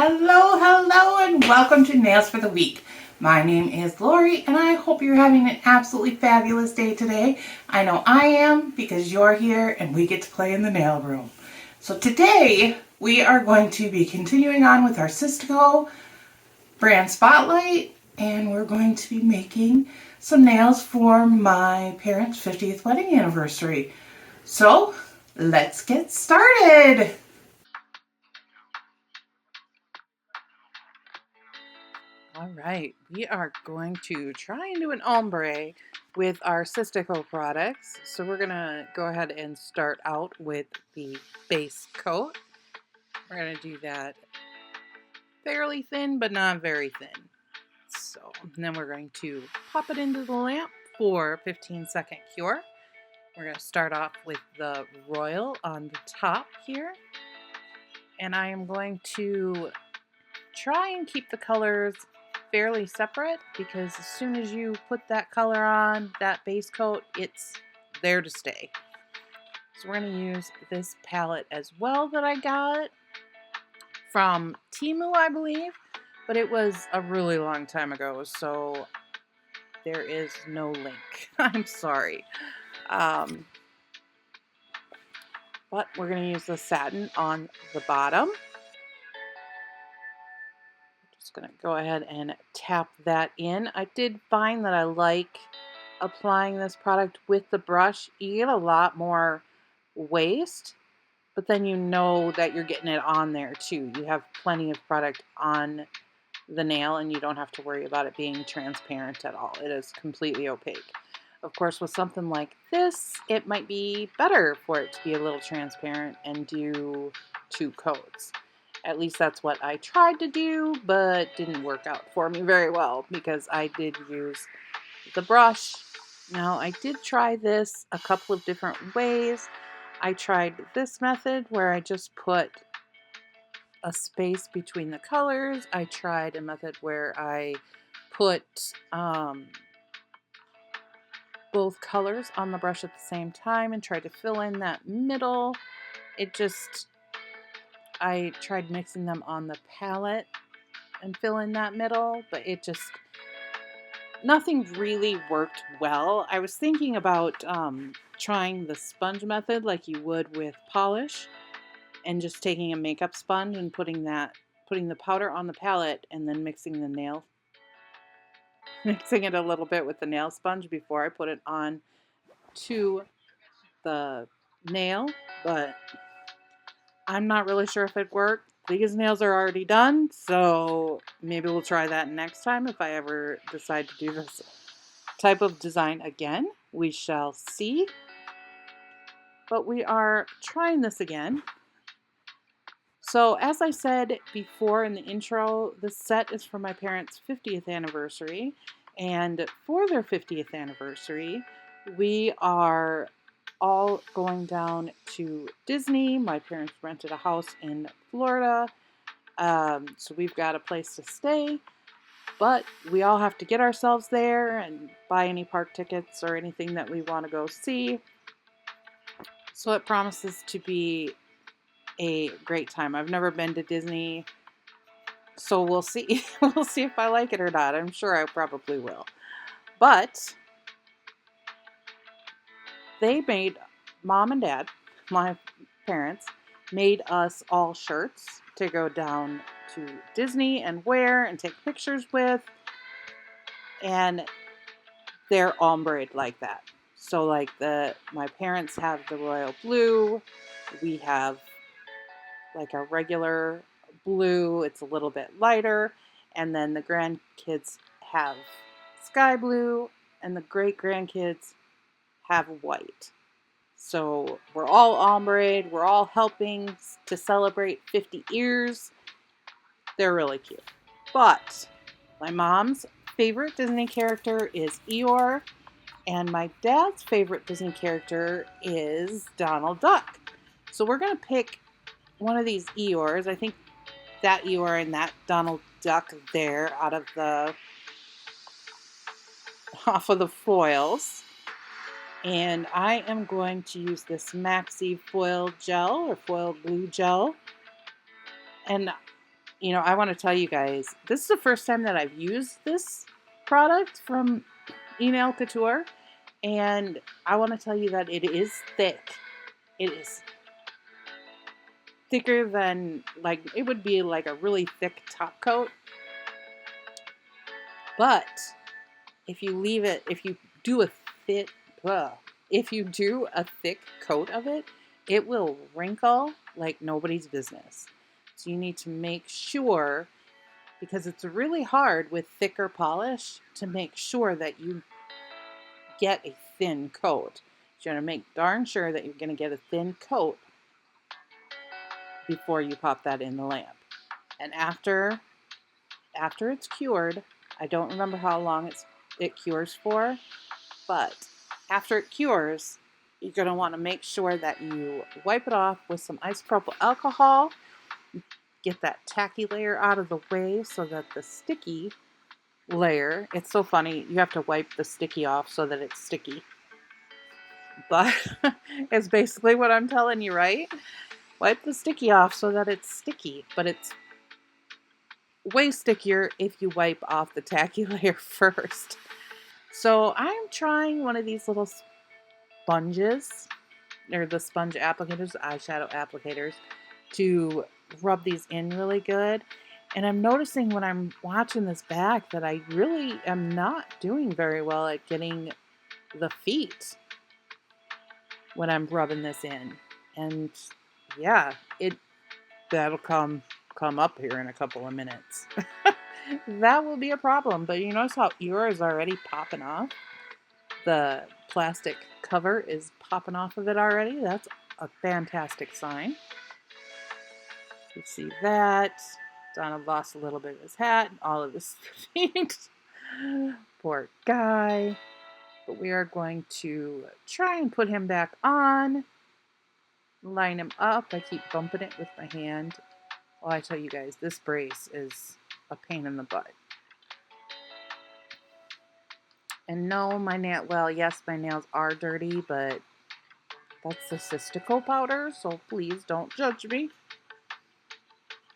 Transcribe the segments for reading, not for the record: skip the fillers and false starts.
Hello, hello, and welcome to Nails for the Week. My name is Lori, and I hope you're having an absolutely fabulous day today. I know I am because you're here and we get to play in the nail room. So today we are going to be continuing on with our Sistaco brand spotlight, and we're going to be making some nails for my parents' 50th wedding anniversary. So let's get started. All right, we are going to try and do an ombre with our Sistaco products. So we're gonna go ahead and start out with the base coat. We're gonna do that fairly thin, but not very thin. So then we're going to pop it into the lamp for 15-second cure. We're gonna start off with the royal on the top here. And I am going to try and keep the colors fairly separate because as soon as you put that color on, that base coat, it's there to stay. So we're going to use this palette as well that I got from TEMU, I believe, but it was a really long time ago, so there is no link. I'm sorry. But we're going to use the satin on the bottom. Just going to go ahead and tap that in. I did find that I like applying this product with the brush. You get a lot more waste, but then you know that you're getting it on there too. You have plenty of product on the nail and you don't have to worry about it being transparent at all. It is completely opaque. Of course, with something like this, it might be better for it to be a little transparent and do 2 coats. At least that's what I tried to do, but didn't work out for me very well because I did use the brush. Now, I did try this a couple of different ways. I tried this method where I just put a space between the colors. I tried a method where I put both colors on the brush at the same time and tried to fill in that middle. I tried mixing them on the palette and fill in that middle, but nothing really worked well. I was thinking about trying the sponge method like you would with polish and just taking a makeup sponge and putting the powder on the palette and then mixing it a little bit with the nail sponge before I put it on to the nail, but I'm not really sure if it worked. These nails are already done, so maybe we'll try that next time if I ever decide to do this type of design again. We shall see. But we are trying this again. So as I said before in the intro, this set is for my parents' 50th anniversary. And for their 50th anniversary, we are all going down to Disney. My parents rented a house in Florida, so we've got a place to stay. But we all have to get ourselves there and buy any park tickets or anything that we want to go see. So it promises to be a great time. I've never been to Disney, so we'll see. We'll see if I like it or not. I'm sure I probably will. But they made, mom and dad, my parents, made us all shirts to go down to Disney and wear and take pictures with. And they're ombre like that. So like my parents have the royal blue. We have like a regular blue. It's a little bit lighter. And then the grandkids have sky blue and the great grandkids have white. So we're all ombre. We're all helping to celebrate 50 years. They're really cute. But my mom's favorite Disney character is Eeyore, and my dad's favorite Disney character is Donald Duck. So we're going to pick one of these Eeyores. I think that Eeyore and that Donald Duck there off of the foils. And I am going to use this Maxi foil gel or foil glue gel. And I want to tell you guys, this is the first time that I've used this product from Nail Couture, and I want to tell you that it is thick. It is thicker than, like, it would be like a really thick top coat. But if you leave it, thick, if you do a thick coat of it, it will wrinkle like nobody's business. So you need to make sure, because it's really hard with thicker polish to make sure that you get a thin coat. You're going to make darn sure that you're going to get a thin coat before you pop that in the lamp. And after it's cured, I don't remember how long it cures for, but after it cures, you're going to want to make sure that you wipe it off with some isopropyl alcohol, get that tacky layer out of the way so that the sticky layer, it's so funny, you have to wipe the sticky off so that it's sticky. But it's basically what I'm telling you, right? Wipe the sticky off so that it's sticky, but it's way stickier if you wipe off the tacky layer first. So I'm trying one of these little sponges, or the sponge applicators, eyeshadow applicators, to rub these in really good. And I'm noticing when I'm watching this back that I really am not doing very well at getting the feet when I'm rubbing this in. And yeah, that'll come up here in a couple of minutes. That will be a problem. But you notice how yours is already popping off? The plastic cover is popping off of it already. That's a fantastic sign. You see that. Donald lost a little bit of his hat, all of his feet. Poor guy. But we are going to try and put him back on. Line him up. I keep bumping it with my hand. Well, I tell you guys, this brace is a pain in the butt. And no, yes, my nails are dirty, but that's the Sistaco powder, so please don't judge me.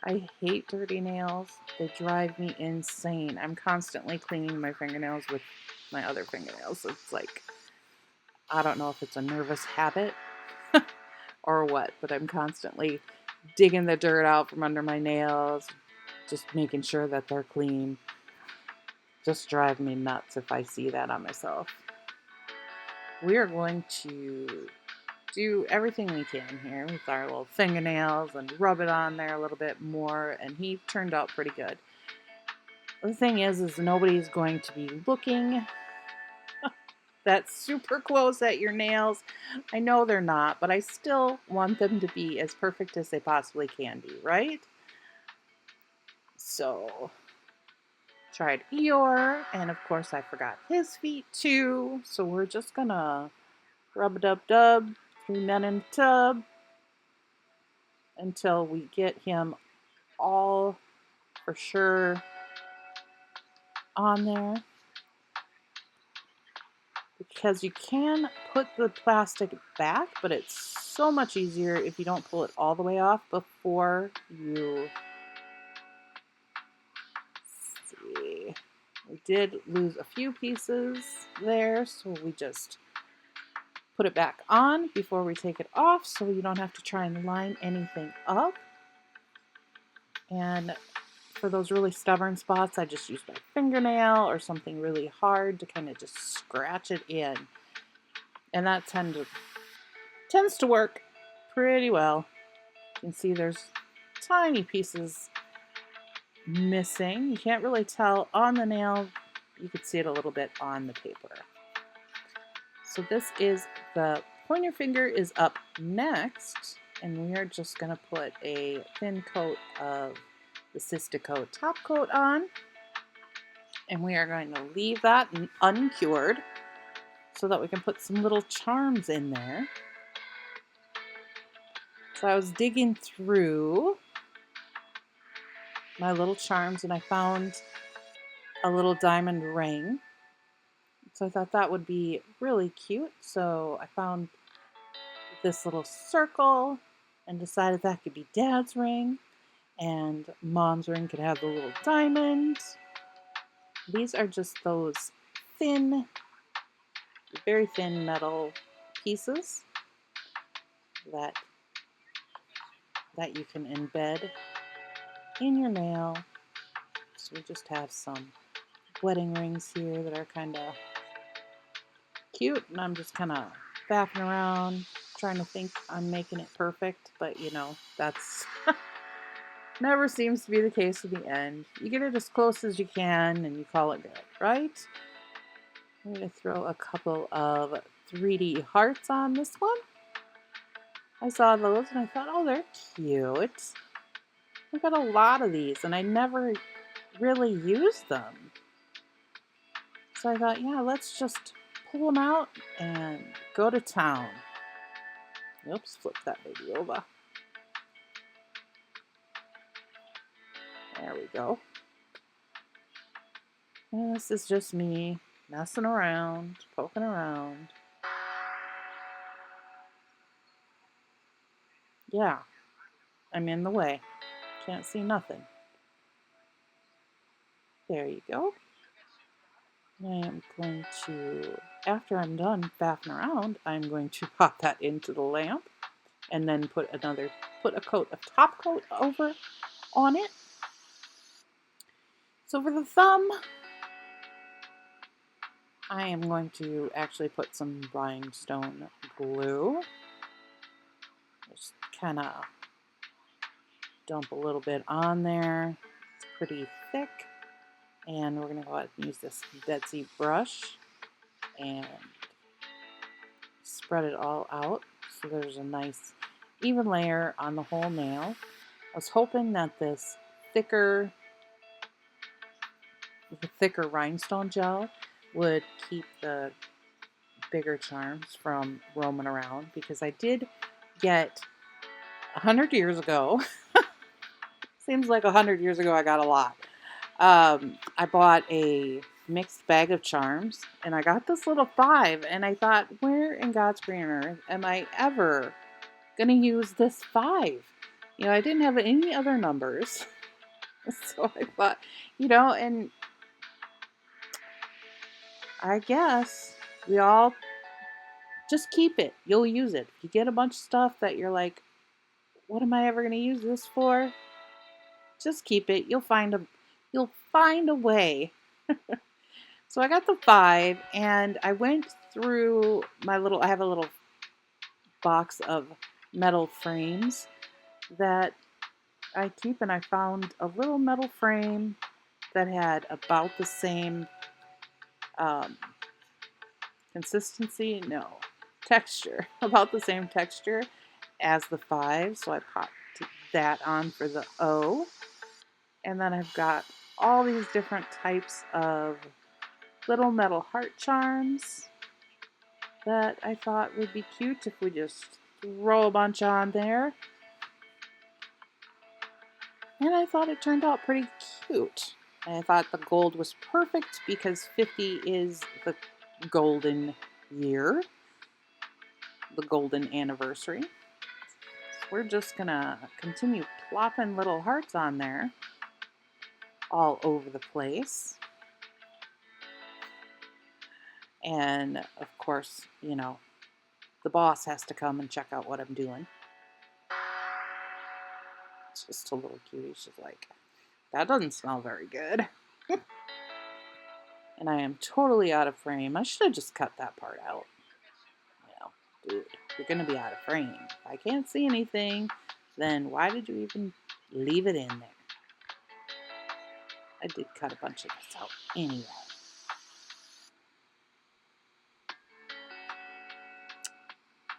I hate dirty nails. They drive me insane. I'm constantly cleaning my fingernails with my other fingernails. So it's like, I don't know if it's a nervous habit or what, but I'm constantly digging the dirt out from under my nails, just making sure that they're clean. Just drive me nuts if I see that on myself. We are going to do everything we can here with our little fingernails and rub it on there a little bit more, and he turned out pretty good. The thing is nobody's going to be looking that super close at your nails. I know they're not, but I still want them to be as perfect as they possibly can be, right? So, tried Eeyore, and of course I forgot his feet too. So we're just gonna rub-a-dub-dub, 3 men in the tub, until we get him all for sure on there. Because you can put the plastic back, but it's so much easier if you don't pull it all the way off before you... See, we did lose a few pieces there, so we just put it back on before we take it off, so you don't have to try and line anything up. And for those really stubborn spots, I just use my fingernail or something really hard to kind of just scratch it in. And that tends to work pretty well. You can see there's tiny pieces missing. You can't really tell on the nail. You could see it a little bit on the paper. So this is the pointer finger is up next, and we are just going to put a thin coat of the Sistaco top coat on, and we are going to leave that uncured so that we can put some little charms in there. So I was digging through my little charms and I found a little diamond ring. So I thought that would be really cute. So I found this little circle and decided that could be Dad's ring. And mom's ring can have the little diamond. These are just those thin, very thin metal pieces that you can embed in your nail. So we just have some wedding rings here that are kind of cute, and I'm just kind of faffing around trying to think I'm making it perfect, but that's never seems to be the case in the end. You get it as close as you can and you call it good, right? I'm going to throw a couple of 3D hearts on this one. I saw those and I thought, oh, they're cute. I've got a lot of these and I never really use them. So I thought, yeah, let's just pull them out and go to town. Oops, flip that baby over. There we go. And this is just me messing around, poking around. Yeah, I'm in the way. Can't see nothing. There you go. I am going to, after I'm done faffing around, I'm going to pop that into the lamp and then put a top coat over on it. So for the thumb, I am going to actually put some rhinestone glue. Just kind of dump a little bit on there. It's pretty thick. And we're going to go ahead and use this Betsy brush and spread it all out so there's a nice even layer on the whole nail. I was hoping that this thicker rhinestone gel would keep the bigger charms from roaming around, because I did get 100 years ago, seems like 100 years ago I got a lot. I bought a mixed bag of charms and I got this little 5 and I thought, where in God's green earth am I ever gonna use this 5? I didn't have any other numbers. So I thought, and I guess we all just keep it. You'll use it. If you get a bunch of stuff that you're like, what am I ever going to use this for? Just keep it. You'll find a way. So I got the 5 and I went through I have a little box of metal frames that I keep, and I found a little metal frame that had about the same um, consistency, no, texture, about the same texture as the 5. So I popped that on for the O. And then I've got all these different types of little metal heart charms that I thought would be cute if we just throw a bunch on there. And I thought it turned out pretty cute. And I thought the gold was perfect because 50 is the golden year, the golden anniversary. So we're just gonna continue plopping little hearts on there all over the place. And of course, the boss has to come and check out what I'm doing. It's just a little cutie. She's like, that doesn't smell very good. And I am totally out of frame. I should have just cut that part out. Dude, you're going to be out of frame. If I can't see anything, then why did you even leave it in there? I did cut a bunch of this out anyway.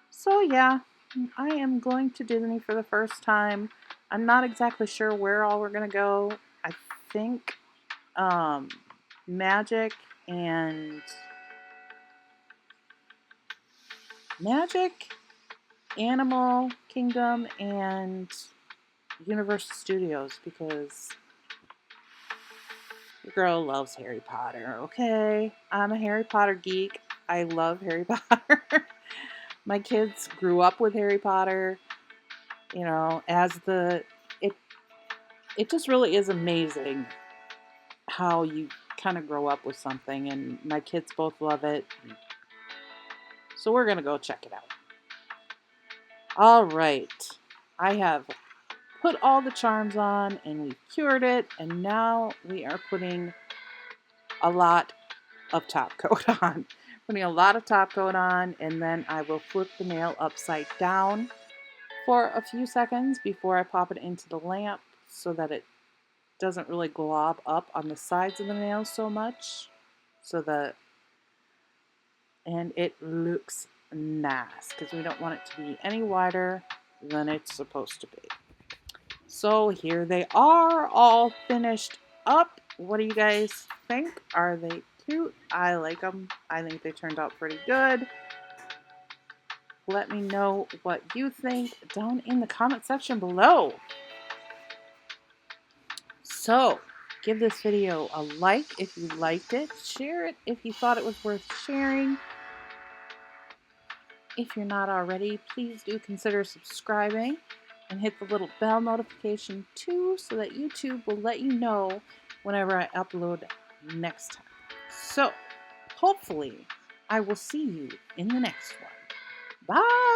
So yeah, I am going to Disney for the first time. I'm not exactly sure where all we're going to go. I think Magic, Animal Kingdom, and Universal Studios, because the girl loves Harry Potter, okay? I'm a Harry Potter geek. I love Harry Potter. My kids grew up with Harry Potter, as it just really is amazing how you kind of grow up with something, and my kids both love it. So we're going to go check it out. All right. I have put all the charms on and we cured it, and now we are putting a lot of top coat on. Putting a lot of top coat on, and then I will flip the nail upside down for a few seconds before I pop it into the lamp so that it doesn't really glob up on the sides of the nail so much. And it looks nice because we don't want it to be any wider than it's supposed to be. So here they are, all finished up. What do you guys think? Are they cute? I like them. I think they turned out pretty good. Let me know what you think down in the comment section below. So, give this video a like if you liked it. Share it if you thought it was worth sharing. If you're not already, please do consider subscribing and hit the little bell notification too so that YouTube will let you know whenever I upload next time. So, hopefully, I will see you in the next one. Bye!